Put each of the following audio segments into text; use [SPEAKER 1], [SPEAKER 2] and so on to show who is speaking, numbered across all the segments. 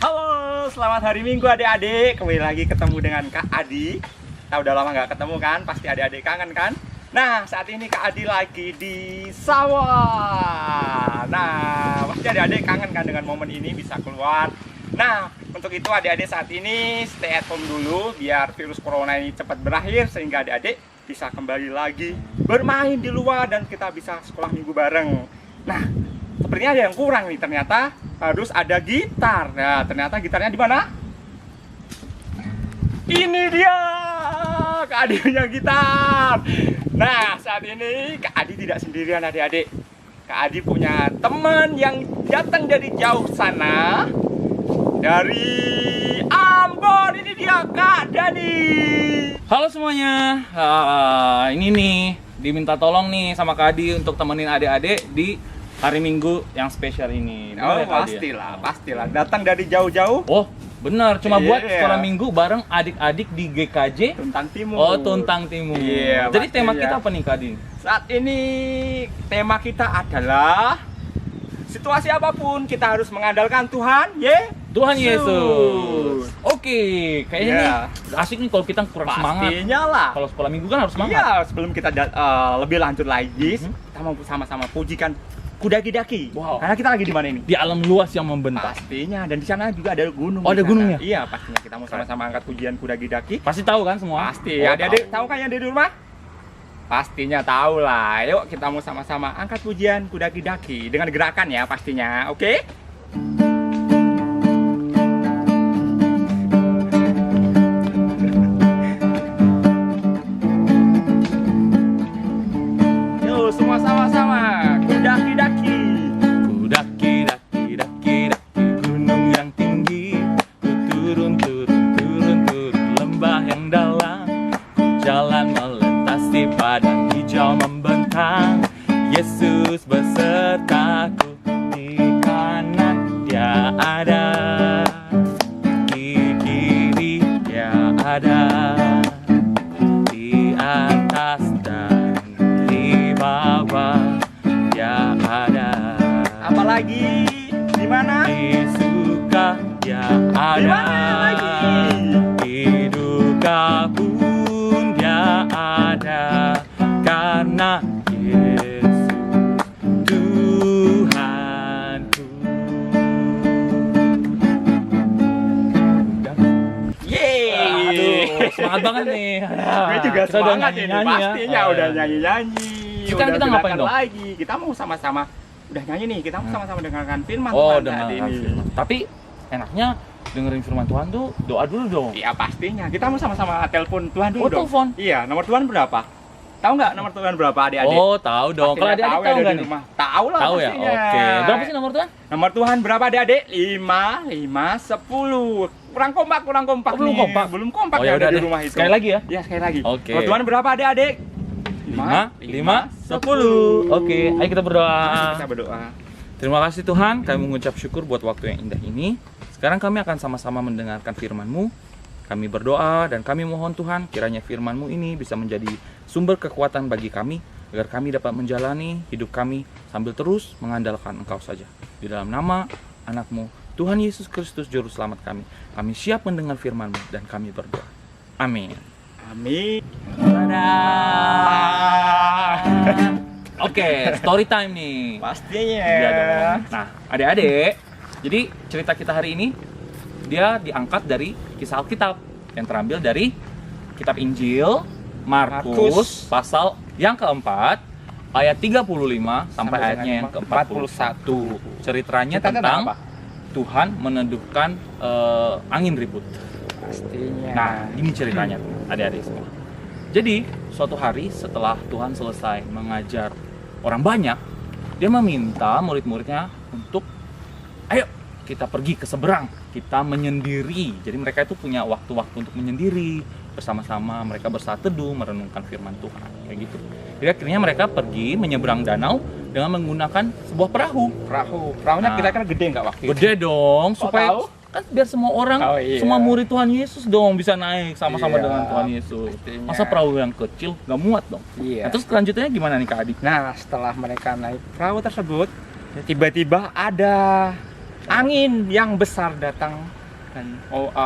[SPEAKER 1] Halo, selamat hari Minggu adik-adik. Kembali lagi ketemu dengan Kak Adi. Kita udah lama nggak ketemu kan? Pasti adik-adik kangen kan? Nah, saat ini Kak Adi lagi di sawah. Nah, pasti adik-adik kangen kan dengan momen ini bisa keluar. Nah, untuk itu adik-adik saat ini stay at home dulu biar virus corona ini cepat berakhir sehingga adik-adik bisa kembali lagi bermain di luar dan kita bisa sekolah minggu bareng. Nah, sepertinya ada yang kurang nih, ternyata harus ada gitar. Nah, ternyata gitarnya di mana? Ini dia, Kak Adi punya gitar. Nah, saat ini Kak Adi tidak sendirian adik-adik. Kak Adi punya teman yang datang dari jauh sana, dari Ambon. Ini dia Kak Dani.
[SPEAKER 2] Halo semuanya, ini nih diminta tolong nih sama Kak Adi untuk temenin adik-adik di hari Minggu yang spesial ini.
[SPEAKER 1] Oh,
[SPEAKER 2] Bener ya, Kak Adi,
[SPEAKER 1] pastilah, pastilah. Datang dari jauh-jauh.
[SPEAKER 2] Oh, benar. Cuma buat
[SPEAKER 1] Iya.
[SPEAKER 2] sekolah Minggu bareng adik-adik di GKJ.
[SPEAKER 1] Tuntang Timur.
[SPEAKER 2] Oh, Tuntang Timur.
[SPEAKER 1] Iya,
[SPEAKER 2] Jadi tema
[SPEAKER 1] pastinya.
[SPEAKER 2] kita apa nih, Kak Adi?
[SPEAKER 1] Saat ini tema kita adalah situasi apapun kita harus mengandalkan Tuhan,
[SPEAKER 2] Tuhan Yesus. Oke, kayaknya
[SPEAKER 1] Iya.
[SPEAKER 2] nih asik nih kalau kita kurang semangat.
[SPEAKER 1] Pastinya lah.
[SPEAKER 2] Kalau sekolah Minggu kan harus semangat.
[SPEAKER 1] Iya, sebelum kita lebih lanjut lagi, kita mau sama-sama pujikan Kudaki-Daki.
[SPEAKER 2] Wow.
[SPEAKER 1] Karena kita lagi di mana ini?
[SPEAKER 2] Di alam luas yang membentang.
[SPEAKER 1] Pastinya, dan di sana juga ada gunung.
[SPEAKER 2] Oh,
[SPEAKER 1] di
[SPEAKER 2] ada
[SPEAKER 1] sana.
[SPEAKER 2] gunungnya?
[SPEAKER 1] Iya, pastinya kita mau sama-sama angkat pujian Kudaki-Daki.
[SPEAKER 2] Pasti tahu kan semua?
[SPEAKER 1] Pasti.
[SPEAKER 2] Oh,
[SPEAKER 1] Adik-adik tahu kan yang di rumah? Pastinya tahu lah. Yuk kita mau sama-sama angkat pujian Kudaki-Daki dengan gerakan ya pastinya. Oke? Yuk semua sama-sama. Kudaki-Daki.
[SPEAKER 2] Ku daki daki daki daki gunung yang tinggi, ku turun turun turun turun lembah yang dalam, ku jalan melintasi padang hijau membentang. Yesus besertaku, di kanan Dia ada, di kiri Dia ada, di atas dan di bawah Dia ada.
[SPEAKER 1] Apalagi di mana?
[SPEAKER 2] Di suka Dia
[SPEAKER 1] Di
[SPEAKER 2] ada,
[SPEAKER 1] mana lagi?
[SPEAKER 2] di duka pun Dia ada, karena Yesus Tuhanku.
[SPEAKER 1] Yeay.
[SPEAKER 2] Aduh, semangat banget nih.
[SPEAKER 1] Gue juga
[SPEAKER 2] Kita udah
[SPEAKER 1] semangat ini
[SPEAKER 2] nyanyi-nyanyi ya.
[SPEAKER 1] pastinya
[SPEAKER 2] Oh,
[SPEAKER 1] udah
[SPEAKER 2] iya.
[SPEAKER 1] nyanyi-nyanyi.
[SPEAKER 2] Sekarang
[SPEAKER 1] Udah
[SPEAKER 2] kita ngapain
[SPEAKER 1] gerakan
[SPEAKER 2] dong?
[SPEAKER 1] lagi. Kita mau sama-sama udah nyanyi nih. Kita mau sama-sama dengarkan firman
[SPEAKER 2] Oh,
[SPEAKER 1] Tuhan saat
[SPEAKER 2] dengarkan
[SPEAKER 1] ini.
[SPEAKER 2] firman. Tapi enaknya dengerin firman Tuhan tuh doa dulu dong.
[SPEAKER 1] Iya pastinya. Kita mau sama-sama telepon Tuhan dulu
[SPEAKER 2] Oh,
[SPEAKER 1] dong.
[SPEAKER 2] telepon.
[SPEAKER 1] Iya, nomor Tuhan berapa? Tahu nggak nomor Tuhan berapa adik-adik?
[SPEAKER 2] Oh, tahu dong. Kalau
[SPEAKER 1] Pastinya
[SPEAKER 2] adik-adik tahu
[SPEAKER 1] ya
[SPEAKER 2] nggak
[SPEAKER 1] di
[SPEAKER 2] nih?
[SPEAKER 1] rumah. Tahu lah
[SPEAKER 2] Tahu ya?
[SPEAKER 1] pastinya.
[SPEAKER 2] Oke. Berapa sih nomor Tuhan?
[SPEAKER 1] Nomor Tuhan berapa adik-adik? 5, 10. Kurang kompak
[SPEAKER 2] Oh, belum
[SPEAKER 1] nih.
[SPEAKER 2] kompak?
[SPEAKER 1] Belum kompak
[SPEAKER 2] Oh,
[SPEAKER 1] ya
[SPEAKER 2] ya udah
[SPEAKER 1] di
[SPEAKER 2] deh.
[SPEAKER 1] rumah itu.
[SPEAKER 2] Sekali lagi ya.
[SPEAKER 1] Iya, sekali lagi.
[SPEAKER 2] Oke.
[SPEAKER 1] Nomor Tuhan berapa adik-adik?
[SPEAKER 2] 5, 10. Oke, ayo kita berdoa.
[SPEAKER 1] Kita berdoa.
[SPEAKER 2] Terima kasih Tuhan, kami mengucap syukur buat waktu yang indah ini. Sekarang kami akan sama-sama mendengarkan firman-Mu. Kami berdoa dan kami mohon Tuhan, kiranya firman-Mu ini bisa menjadi sumber kekuatan bagi kami, agar kami dapat menjalani hidup kami sambil terus mengandalkan Engkau saja. Di dalam nama anak-Mu, Tuhan Yesus Kristus Juru Selamat kami siap mendengar firman-Mu dan kami berdoa. Amin.
[SPEAKER 1] Amin.
[SPEAKER 2] Oke, story time nih.
[SPEAKER 1] Pastinya.
[SPEAKER 2] Iya dong. Nah, adik-adik, jadi cerita kita hari ini dia diangkat dari kisah Alkitab yang terambil dari kitab Injil Markus
[SPEAKER 1] Markus.
[SPEAKER 2] pasal yang keempat ayat 35 sampai
[SPEAKER 1] Sampai
[SPEAKER 2] ayatnya yang
[SPEAKER 1] dengan
[SPEAKER 2] ke-41. Ceritanya
[SPEAKER 1] Ceritanya
[SPEAKER 2] tentang
[SPEAKER 1] apa?
[SPEAKER 2] Tuhan meneduhkan angin ribut.
[SPEAKER 1] Pastinya.
[SPEAKER 2] Nah, ini ceritanya adik-adik semua. Jadi, suatu hari setelah Tuhan selesai mengajar orang banyak, dia meminta murid-muridnya untuk ayo kita pergi ke seberang, kita menyendiri. Jadi mereka itu punya waktu-waktu untuk menyendiri bersama-sama, mereka bersaat teduh, merenungkan firman Tuhan, kayak gitu. Jadi akhirnya mereka pergi menyeberang danau dengan menggunakan sebuah perahu.
[SPEAKER 1] Perahunya
[SPEAKER 2] Nah.
[SPEAKER 1] kira-kira gede nggak waktu itu?
[SPEAKER 2] Gede dong,
[SPEAKER 1] Kok
[SPEAKER 2] supaya
[SPEAKER 1] tahu?
[SPEAKER 2] kan biar semua orang,
[SPEAKER 1] Oh, iya.
[SPEAKER 2] semua murid Tuhan Yesus dong bisa naik sama-sama
[SPEAKER 1] Iya,
[SPEAKER 2] dengan Tuhan Yesus.
[SPEAKER 1] pastinya.
[SPEAKER 2] Masa perahu yang kecil nggak muat dong?
[SPEAKER 1] Iya.
[SPEAKER 2] Nah, terus selanjutnya gimana nih Kak Adi?
[SPEAKER 1] Nah, setelah mereka naik perahu tersebut, tiba-tiba ada angin yang besar datang dan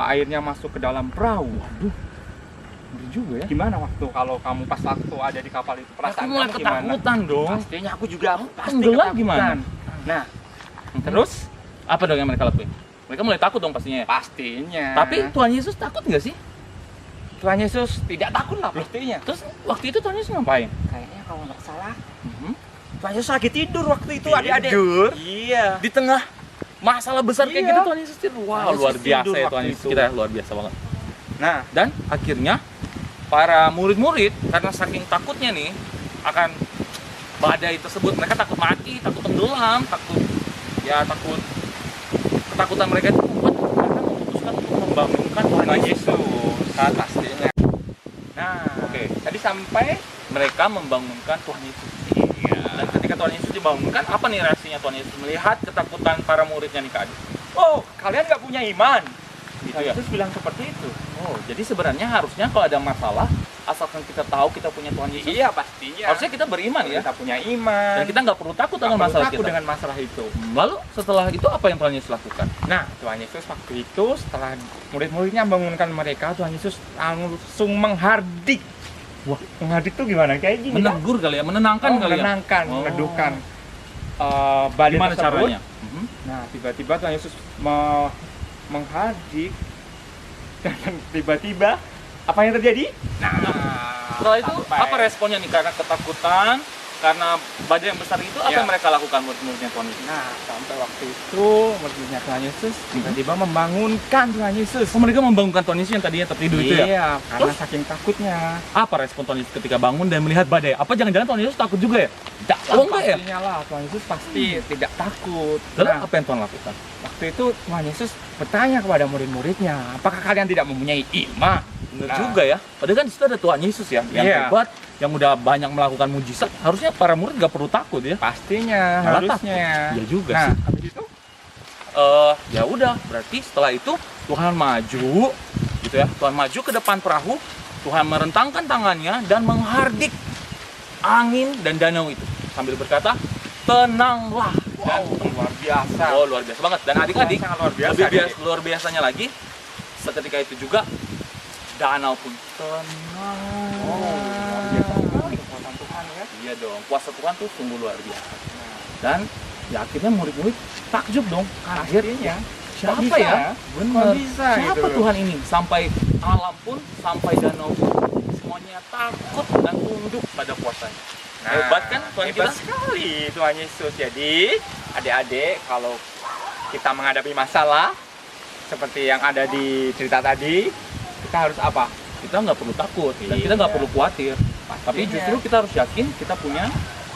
[SPEAKER 1] airnya masuk ke dalam perahu.
[SPEAKER 2] Waduh, ngeri juga ya.
[SPEAKER 1] Gimana waktu kalau kamu pas waktu ada di kapal itu, perasaan
[SPEAKER 2] Aku mulai
[SPEAKER 1] kamu gimana?
[SPEAKER 2] ketakutan dong.
[SPEAKER 1] Pastinya aku juga pasti
[SPEAKER 2] Tenggelam
[SPEAKER 1] ketakutan.
[SPEAKER 2] gimana?
[SPEAKER 1] Nah,
[SPEAKER 2] Mhm.
[SPEAKER 1] terus
[SPEAKER 2] Apa dong yang mereka lakuin? Mereka mulai takut dong pastinya ya.
[SPEAKER 1] pastinya.
[SPEAKER 2] Tapi Tuhan Yesus takut nggak sih?
[SPEAKER 1] Tuhan Yesus tidak takut lah pastinya.
[SPEAKER 2] Terus waktu itu Tuhan Yesus ngapain?
[SPEAKER 1] Kayaknya kalau nggak salah,
[SPEAKER 2] Mhm.
[SPEAKER 1] Tuhan Yesus lagi tidur waktu itu
[SPEAKER 2] Tidur?
[SPEAKER 1] adik-adik. Iya.
[SPEAKER 2] Di tengah masalah besar kayak
[SPEAKER 1] Iya.
[SPEAKER 2] gitu Tuhan Yesus tidur. Wow,
[SPEAKER 1] Tuhan
[SPEAKER 2] luar
[SPEAKER 1] Yesus
[SPEAKER 2] biasa
[SPEAKER 1] tidur
[SPEAKER 2] ya
[SPEAKER 1] waktu
[SPEAKER 2] Tuhan Yesus
[SPEAKER 1] itu.
[SPEAKER 2] kita, luar biasa banget.
[SPEAKER 1] Nah,
[SPEAKER 2] Dan akhirnya para murid-murid karena saking takutnya nih akan badai tersebut, mereka takut mati, takut tenggelam, takut ketakutan mereka itu membuat mereka memutuskan untuk membangunkan Tuhan
[SPEAKER 1] Tuhan
[SPEAKER 2] Yesus.
[SPEAKER 1] Yesus pastinya. Nah,
[SPEAKER 2] Oke.
[SPEAKER 1] tadi sampai
[SPEAKER 2] Mereka membangunkan Tuhan Yesus.
[SPEAKER 1] iya.
[SPEAKER 2] Dan ketika Tuhan Yesus dibangunkan, apa nih reaksinya Tuhan Yesus melihat ketakutan para muridnya nih Kak Adi?
[SPEAKER 1] Oh, kalian nggak punya iman.
[SPEAKER 2] Gitu
[SPEAKER 1] Tuhan
[SPEAKER 2] ya?
[SPEAKER 1] Yesus bilang seperti itu.
[SPEAKER 2] Oh, jadi sebenarnya harusnya kalau ada masalah, asalkan kita tahu kita punya Tuhan Yesus,
[SPEAKER 1] Iya, pastinya.
[SPEAKER 2] harusnya kita beriman ya.
[SPEAKER 1] Kita punya iman.
[SPEAKER 2] Dan kita nggak perlu takut
[SPEAKER 1] nggak
[SPEAKER 2] dengan
[SPEAKER 1] perlu
[SPEAKER 2] masalah
[SPEAKER 1] takut
[SPEAKER 2] kita.
[SPEAKER 1] dengan masalah itu.
[SPEAKER 2] Lalu setelah itu apa yang Tuhan Yesus lakukan?
[SPEAKER 1] Nah, Tuhan Yesus waktu itu setelah murid-muridnya membangunkan mereka, Tuhan Yesus langsung menghardik.
[SPEAKER 2] Wah,
[SPEAKER 1] Menghardik tuh gimana? Kayak gini kan?
[SPEAKER 2] menegur kali ya, menenangkan kali ya.
[SPEAKER 1] menenangkan,
[SPEAKER 2] Oh.
[SPEAKER 1] meneduhkan badai
[SPEAKER 2] Gimana
[SPEAKER 1] tersebut.
[SPEAKER 2] caranya?
[SPEAKER 1] Nah, tiba-tiba Tuhan Yesus menghardik dan tiba-tiba apa yang terjadi? Nah,
[SPEAKER 2] Setelah itu
[SPEAKER 1] sampai-
[SPEAKER 2] apa responnya nih? Karena ketakutan, karena badai yang besar itu, apa
[SPEAKER 1] Iya.
[SPEAKER 2] yang mereka lakukan murid-muridnya Tuhan Yesus?
[SPEAKER 1] Nah, sampai waktu itu muridnya Tuhan Yesus tiba-tiba membangunkan Tuhan Yesus.
[SPEAKER 2] Oh, mereka membangunkan Tuhan Yesus yang tadinya tertidur itu ya?
[SPEAKER 1] Iya, karena
[SPEAKER 2] Terus?
[SPEAKER 1] saking takutnya.
[SPEAKER 2] Apa respon Tuhan Yesus ketika bangun dan melihat badai? Apa jangan-jangan Tuhan Yesus takut juga ya? Oh, enggak ya?
[SPEAKER 1] Pastinya lah, Tuhan Yesus pasti tidak takut.
[SPEAKER 2] Lalu
[SPEAKER 1] Nah,
[SPEAKER 2] apa yang Tuhan lakukan?
[SPEAKER 1] waktu itu Tuhan Yesus bertanya kepada murid-muridnya, apakah kalian tidak mempunyai iman?
[SPEAKER 2] Benar
[SPEAKER 1] Nah.
[SPEAKER 2] juga ya. Padahal kan di situ ada Tuhan Yesus ya, yang
[SPEAKER 1] Iya.
[SPEAKER 2] hebat, yang udah banyak melakukan mujizat. Harusnya para murid gak perlu takut ya.
[SPEAKER 1] Pastinya,
[SPEAKER 2] Malah
[SPEAKER 1] harusnya.
[SPEAKER 2] Iya juga
[SPEAKER 1] Nah,
[SPEAKER 2] sih.
[SPEAKER 1] habis itu
[SPEAKER 2] Ya udah, berarti setelah itu Tuhan maju, gitu ya. Tuhan maju ke depan perahu, Tuhan merentangkan tangannya dan menghardik angin dan danau itu sambil berkata, tenanglah. Dan
[SPEAKER 1] luar biasa.
[SPEAKER 2] oh, luar biasa banget. Dan adik-adik,
[SPEAKER 1] Sangat luar biasa.
[SPEAKER 2] lebih
[SPEAKER 1] adik.
[SPEAKER 2] luar biasanya lagi, seketika itu juga danau pun tenang.
[SPEAKER 1] Oh, luar biasa sekali kekuatan Tuhan ya.
[SPEAKER 2] Iya dong, kuasa Tuhan tuh sungguh luar biasa. Dan ya akhirnya murid-murid takjub dong.
[SPEAKER 1] Akhirnya
[SPEAKER 2] Siapa
[SPEAKER 1] bisa
[SPEAKER 2] ya?
[SPEAKER 1] ya?
[SPEAKER 2] Bener.
[SPEAKER 1] Kok bisa
[SPEAKER 2] Siapa
[SPEAKER 1] gitu?
[SPEAKER 2] Tuhan ini? Sampai alam pun, sampai danau pun, semuanya takut dan tunduk pada kuasanya. Hebat kan Tuhan
[SPEAKER 1] hebat
[SPEAKER 2] kita?
[SPEAKER 1] sekali Tuhan Yesus. Jadi, adik-adik, kalau kita menghadapi masalah seperti yang ada di cerita tadi, kita harus apa?
[SPEAKER 2] Kita nggak perlu takut dan
[SPEAKER 1] Iya.
[SPEAKER 2] kita nggak perlu khawatir. Tapi
[SPEAKER 1] Pastinya.
[SPEAKER 2] justru kita harus yakin kita punya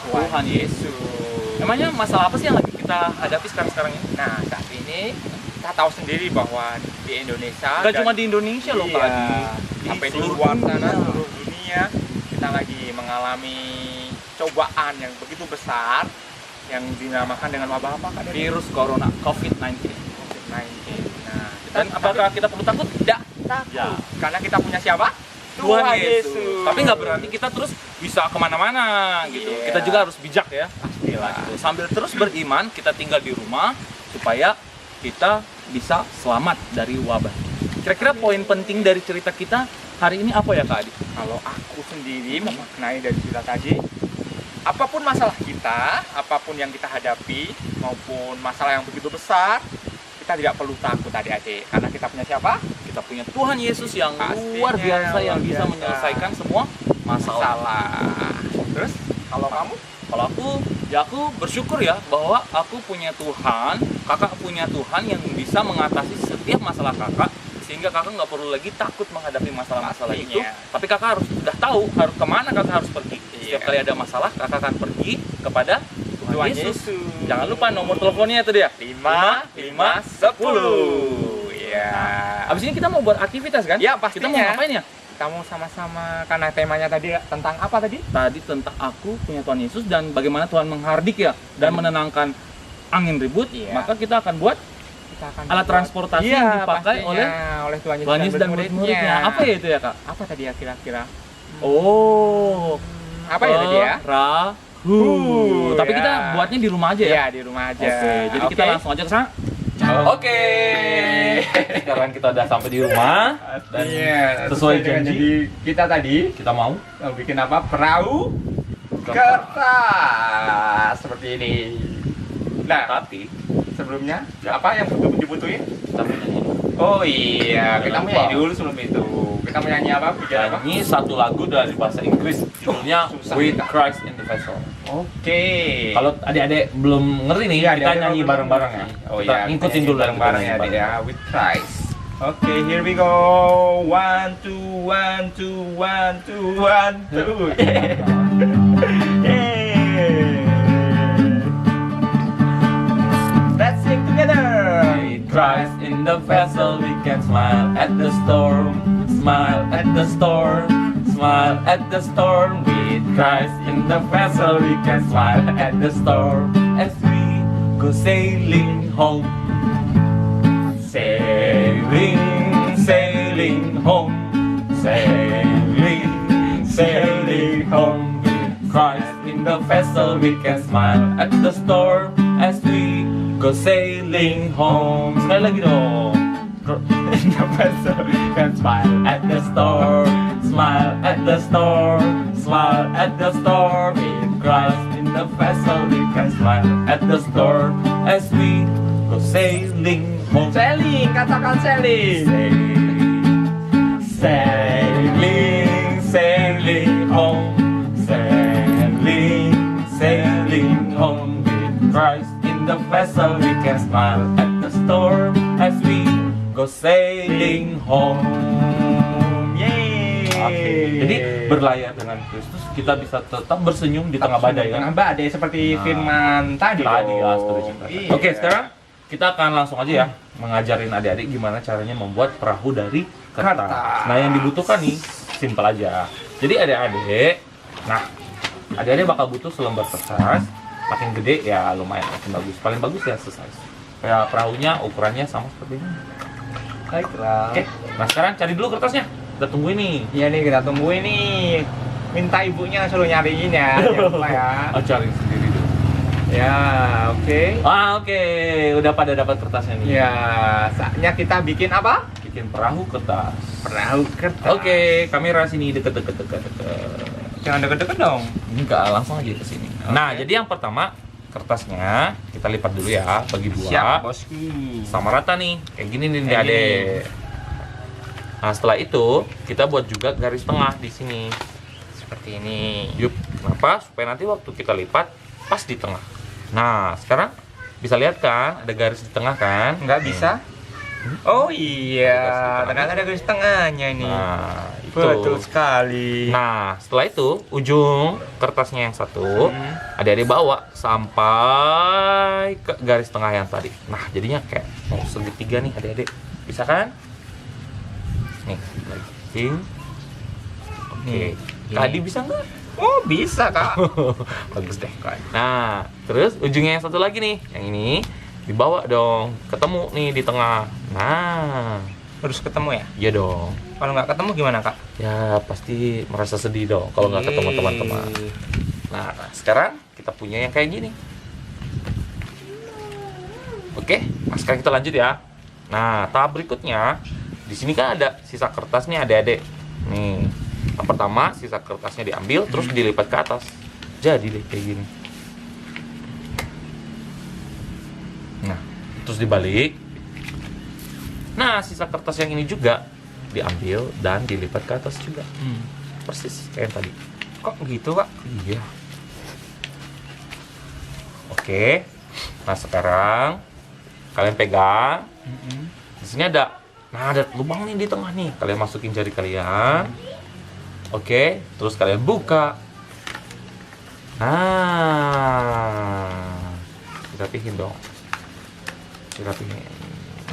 [SPEAKER 2] Tuhan Yesus.
[SPEAKER 1] Yesus.
[SPEAKER 2] Emangnya masalah apa sih yang lagi kita hadapi sekarang ini?
[SPEAKER 1] Nah, saat ini kita tahu sendiri bahwa di Indonesia
[SPEAKER 2] Gak
[SPEAKER 1] dan-
[SPEAKER 2] cuma di Indonesia loh Kak Adi.
[SPEAKER 1] Iya,
[SPEAKER 2] Di
[SPEAKER 1] sampai di
[SPEAKER 2] seluruh
[SPEAKER 1] luar
[SPEAKER 2] dunia.
[SPEAKER 1] sana, seluruh dunia kita lagi mengalami cobaan yang begitu besar yang dinamakan dengan wabah apa Kak?
[SPEAKER 2] Virus Corona COVID-19.
[SPEAKER 1] COVID-19. Nah,
[SPEAKER 2] Dan apakah kita perlu takut?
[SPEAKER 1] tidak takut?
[SPEAKER 2] Ya.
[SPEAKER 1] Karena kita punya siapa?
[SPEAKER 2] Tuhan Yesus. Tapi nggak berarti kita terus bisa kemana-mana gitu.
[SPEAKER 1] Iya.
[SPEAKER 2] Kita juga harus bijak ya.
[SPEAKER 1] Pastilah.
[SPEAKER 2] Gitu. Sambil terus beriman, kita tinggal di rumah supaya kita bisa selamat dari wabah. Kira-kira poin penting dari cerita kita hari ini apa ya Kak Adi?
[SPEAKER 1] Kalau aku sendiri memaknai dari cerita tadi, apapun masalah kita, apapun yang kita hadapi, maupun masalah yang begitu besar, kita tidak perlu takut adik-adik. Karena kita punya siapa?
[SPEAKER 2] Kita punya Tuhan Yesus yang
[SPEAKER 1] Pastinya,
[SPEAKER 2] luar biasa yang
[SPEAKER 1] luar
[SPEAKER 2] bisa
[SPEAKER 1] biasa.
[SPEAKER 2] menyelesaikan semua masalah.
[SPEAKER 1] Terus, kalau kamu?
[SPEAKER 2] Kalau aku bersyukur ya bahwa aku punya Tuhan, kakak punya Tuhan yang bisa mengatasi setiap masalah kakak, sehingga kakak nggak perlu lagi takut menghadapi masalah-masalah itu.
[SPEAKER 1] Pastinya.
[SPEAKER 2] Tapi kakak harus sudah tahu harus kemana kakak harus pergi. Setiap
[SPEAKER 1] Iya.
[SPEAKER 2] kali ada masalah, kakak akan pergi kepada Tuhan,
[SPEAKER 1] Tuhan
[SPEAKER 2] Yesus.
[SPEAKER 1] Yesus.
[SPEAKER 2] Jangan lupa nomor teleponnya itu dia.
[SPEAKER 1] 5, 10. Ya.
[SPEAKER 2] Abis ini kita mau buat aktivitas kan?
[SPEAKER 1] Ya,
[SPEAKER 2] Kita mau
[SPEAKER 1] pastinya.
[SPEAKER 2] ngapain ya?
[SPEAKER 1] Kita mau sama-sama, karena temanya tadi tentang apa tadi?
[SPEAKER 2] Tadi tentang aku punya Tuhan Yesus dan bagaimana Tuhan menghardik ya dan menenangkan angin ribut.
[SPEAKER 1] Iya.
[SPEAKER 2] Maka kita akan buat
[SPEAKER 1] Kita akan
[SPEAKER 2] alat
[SPEAKER 1] buat-
[SPEAKER 2] transportasi
[SPEAKER 1] Iya,
[SPEAKER 2] yang dipakai
[SPEAKER 1] pastinya, oleh Tuhan Yesus,
[SPEAKER 2] Tuhan Yesus dan murid-muridnya. Apa ya itu ya Kak?
[SPEAKER 1] Apa tadi ya kira-kira?
[SPEAKER 2] Oh,
[SPEAKER 1] Apa ya tadi ya?
[SPEAKER 2] Perahu. Tapi
[SPEAKER 1] ya.
[SPEAKER 2] kita buatnya di rumah aja ya.
[SPEAKER 1] Iya, di rumah aja.
[SPEAKER 2] Oke, jadi kita
[SPEAKER 1] Oke.
[SPEAKER 2] langsung aja ke sana. Oke. Sekarang kita udah sampai di rumah dan sesuai
[SPEAKER 1] dengan
[SPEAKER 2] janji
[SPEAKER 1] kita tadi
[SPEAKER 2] kita mau
[SPEAKER 1] bikin apa? Perahu kertas seperti ini. Nah,
[SPEAKER 2] tapi
[SPEAKER 1] sebelumnya apa yang dibutuhin?
[SPEAKER 2] kita mau nyanyi.
[SPEAKER 1] Oh iya, kita
[SPEAKER 2] Jangan
[SPEAKER 1] mau nyanyi
[SPEAKER 2] lupa.
[SPEAKER 1] dulu sebelum itu. Kita mau nyanyi apa? Bikin apa?
[SPEAKER 2] Nyanyi satu lagu dari bahasa Inggris judulnya
[SPEAKER 1] Susah
[SPEAKER 2] With
[SPEAKER 1] kita.
[SPEAKER 2] Christ in the Vessel.
[SPEAKER 1] Oke.
[SPEAKER 2] Kalau adik-adik belum ngerti nih,
[SPEAKER 1] Iya,
[SPEAKER 2] kita
[SPEAKER 1] adik-adik
[SPEAKER 2] nyanyi
[SPEAKER 1] belum
[SPEAKER 2] bareng-bareng ya.
[SPEAKER 1] ngerti. Oh
[SPEAKER 2] Kita
[SPEAKER 1] iya,
[SPEAKER 2] ngikutin dulu
[SPEAKER 1] bareng-bareng ya,
[SPEAKER 2] kita
[SPEAKER 1] Adik
[SPEAKER 2] nyanyi
[SPEAKER 1] ya, with Christ. Oke, here we go. 1 2 1 2 1 2 1 2. Let's sing together.
[SPEAKER 2] With Christ in the vessel, we can smile at the storm, smile at the storm, smile at the storm. With Christ in the vessel, we can smile at the storm as we go sailing home, sailing, sailing home, sailing, sailing home. With Christ in the vessel, we can smile at the storm as we go sailing home. Sekali lagi dong. In the vessel, can smile at the storm, smile at the storm, smile at the storm. With Christ in the vessel, we can smile at the storm as we go sailing home.
[SPEAKER 1] Sailing, katakan sailing.
[SPEAKER 2] Sailing, sailing home, sailing, sailing home. With Christ in the vessel, we can smile at the storm as we go sailing home.
[SPEAKER 1] Yeay.
[SPEAKER 2] Oke, jadi berlayar dengan Kristus kita bisa tetap bersenyum di tengah badai
[SPEAKER 1] Tengah
[SPEAKER 2] kan?
[SPEAKER 1] badai seperti
[SPEAKER 2] Nah,
[SPEAKER 1] firman tadi.
[SPEAKER 2] Tadi ya,
[SPEAKER 1] dong.
[SPEAKER 2] setuju.
[SPEAKER 1] Iya.
[SPEAKER 2] Oke, sekarang kita akan langsung aja ya mengajarin adik-adik gimana caranya membuat perahu dari kertas.
[SPEAKER 1] Kertas.
[SPEAKER 2] Nah, yang dibutuhkan nih simpel aja. Jadi adik-adik, nah adik-adik bakal butuh selembar kertas. Makin gede ya lumayan, makin bagus. Paling bagus ya selesai. Kayak perahunya ukurannya sama seperti ini.
[SPEAKER 1] Baiklah.
[SPEAKER 2] Oke, nah sekarang cari dulu kertasnya. Kita tungguin nih.
[SPEAKER 1] Iya nih, kita tungguin nih. Minta ibunya suruh nyariin ya. Jangan lupa ya.
[SPEAKER 2] Oh, cari sendiri dulu.
[SPEAKER 1] Ya, oke.
[SPEAKER 2] Oke, udah pada dapat kertasnya nih.
[SPEAKER 1] Ya, saatnya kita bikin apa?
[SPEAKER 2] Bikin perahu kertas.
[SPEAKER 1] Perahu kertas.
[SPEAKER 2] Oke, kamera sini deket.
[SPEAKER 1] Jangan deket-deket dong.
[SPEAKER 2] Enggak, langsung aja ke sini.
[SPEAKER 1] Oke.
[SPEAKER 2] Nah, jadi yang pertama kertasnya kita lipat dulu ya, bagi dua.
[SPEAKER 1] Siap, bosku.
[SPEAKER 2] Sama rata nih, kayak gini nih
[SPEAKER 1] Kayak
[SPEAKER 2] adek. Nah, setelah itu kita buat juga garis tengah di sini.
[SPEAKER 1] Seperti ini.
[SPEAKER 2] Yup. Kenapa? Supaya nanti waktu kita lipat pas di tengah. Nah, sekarang bisa lihat kan ada garis di tengah kan?
[SPEAKER 1] Nggak bisa? Oh
[SPEAKER 2] Garis
[SPEAKER 1] iya,
[SPEAKER 2] di
[SPEAKER 1] ternyata ada garis tengahnya ini.
[SPEAKER 2] Nah, itu.
[SPEAKER 1] Betul sekali.
[SPEAKER 2] Nah, setelah itu ujung kertasnya yang satu adik-adik bawa sampai ke garis tengah yang tadi. Nah, jadinya kayak mau segitiga nih adik-adik. Bisa kan? Nih, lagi. Oke.
[SPEAKER 1] Nih,
[SPEAKER 2] Kak
[SPEAKER 1] ini.
[SPEAKER 2] Adi bisa nggak?
[SPEAKER 1] Oh bisa kak.
[SPEAKER 2] Bagus deh. Nah, terus ujungnya yang satu lagi nih, yang ini dibawa dong, ketemu nih di tengah. Nah,
[SPEAKER 1] Harus ketemu ya?
[SPEAKER 2] iya dong.
[SPEAKER 1] Kalau nggak ketemu gimana kak?
[SPEAKER 2] Ya pasti merasa sedih dong kalau nggak ketemu teman-teman. Nah, sekarang kita punya yang kayak gini. Oke, nah sekarang kita lanjut ya. Nah, tahap berikutnya di sini kan ada sisa kertas nih adik-adik. Nih, yang pertama sisa kertasnya diambil terus dilipat ke atas. Jadi deh kayak gini. Nah, terus dibalik. Nah, sisa kertas yang ini juga diambil dan dilipat ke atas juga. Persis kayak yang tadi.
[SPEAKER 1] Kok gitu kak?
[SPEAKER 2] Iya. Oke. Nah, sekarang kalian pegang. Di sini ada lubang nih di tengah nih. Kalian masukin jari kalian. Oke, terus kalian buka. Nah, dirapihin dong. Dirapihin.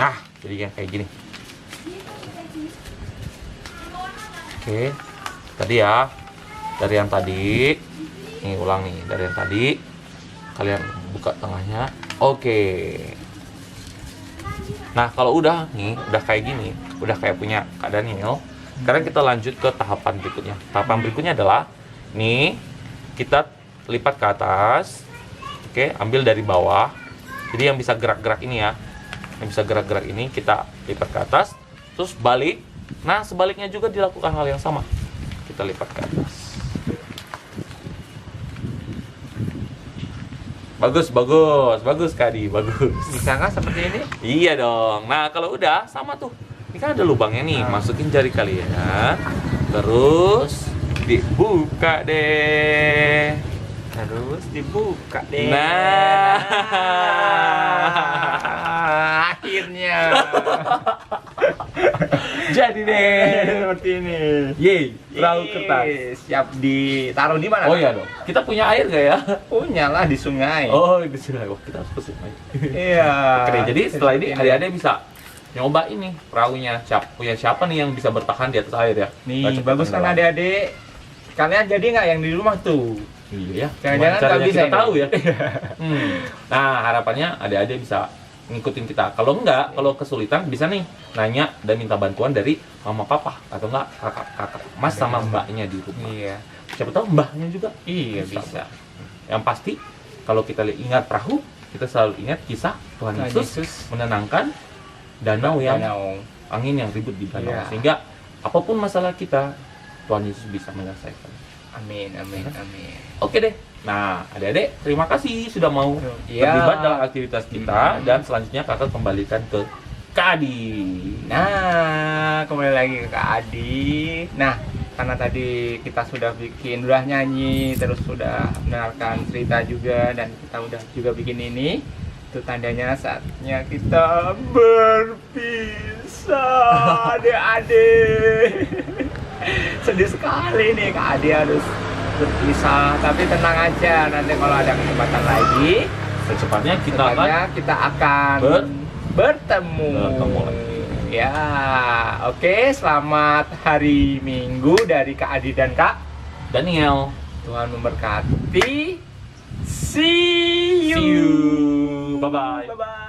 [SPEAKER 2] Nah, jadi yang kayak gini. Oke, tadi ya. Dari yang tadi. Nih, ulang nih. Dari yang tadi. Kalian buka tengahnya. Oke. Nah, kalau udah nih, udah kayak gini, udah kayak punya Kak Daniel, sekarang kita lanjut ke tahapan berikutnya. Tahapan berikutnya adalah nih, kita lipat ke atas. Oke, ambil dari bawah. Jadi yang bisa gerak-gerak ini ya. yang bisa gerak-gerak ini kita lipat ke atas, terus balik. Nah, sebaliknya juga dilakukan hal yang sama. Kita lipat ke atas. Bagus, bagus, bagus Kak Adi, bagus.
[SPEAKER 1] Bisa nggak seperti ini?
[SPEAKER 2] Iya dong. Nah, kalau udah sama tuh. Ini kan ada lubangnya nih, masukin jari kalian. Terus dibuka deh.
[SPEAKER 1] Terus dibuka deh.
[SPEAKER 2] Nah.
[SPEAKER 1] Akhirnya.
[SPEAKER 2] Jadi deh.
[SPEAKER 1] Seperti ini.
[SPEAKER 2] Yeay, perahu kertas.
[SPEAKER 1] Siap ditaruh di mana?
[SPEAKER 2] Oh iya dong. Kita punya air nggak ya?
[SPEAKER 1] Punya lah di sungai.
[SPEAKER 2] Oh, di sungai. Wah, kita harus ke sungai.
[SPEAKER 1] Iya.
[SPEAKER 2] Oke, jadi setelah ini adik-adik bisa nyoba ini perahunya. Punya siapa nih yang bisa bertahan di atas air ya?
[SPEAKER 1] Nih, bagus kan adik-adik? Kalian jadi nggak yang di rumah tuh?
[SPEAKER 2] Iya ya.
[SPEAKER 1] Jangan-jangan
[SPEAKER 2] Caranya
[SPEAKER 1] nggak bisa
[SPEAKER 2] kita
[SPEAKER 1] ini.
[SPEAKER 2] tahu ya. Nah, harapannya adik-adik bisa ngikutin kita. Kalau enggak, kalau kesulitan bisa nih nanya dan minta bantuan dari mama papa atau enggak kakak mas sama mbaknya di rumah.
[SPEAKER 1] Iya.
[SPEAKER 2] Siapa tahu mbahnya juga.
[SPEAKER 1] Iya bisa.
[SPEAKER 2] Yang pasti kalau kita ingat perahu, kita selalu ingat kisah Tuhan Yesus menenangkan danau yang angin yang ribut di danau.
[SPEAKER 1] Iya.
[SPEAKER 2] Sehingga apapun masalah kita, Tuhan Yesus bisa menyelesaikan.
[SPEAKER 1] Amin, amin, amin.
[SPEAKER 2] Oke deh. Nah, adik-adik, terima kasih sudah mau
[SPEAKER 1] Iya.
[SPEAKER 2] terlibat dalam aktivitas kita. Dan selanjutnya kakak kembalikan ke Kak Adi.
[SPEAKER 1] Nah, kembali lagi ke Kak Adi. Nah, karena tadi kita sudah nyanyi, terus sudah mendengarkan cerita juga, dan kita udah juga bikin ini, itu tandanya saatnya kita berpisah, adik-adik. Sedih sekali nih Kak Adi harus berpisah, tapi tenang aja, nanti kalau ada kesempatan lagi
[SPEAKER 2] Secepatnya kita
[SPEAKER 1] akan bertemu
[SPEAKER 2] lagi.
[SPEAKER 1] ya. Oke, selamat hari Minggu dari Kak Adi dan Kak
[SPEAKER 2] Daniel.
[SPEAKER 1] Tuhan memberkati. See you.
[SPEAKER 2] Bye bye.
[SPEAKER 1] Bye bye.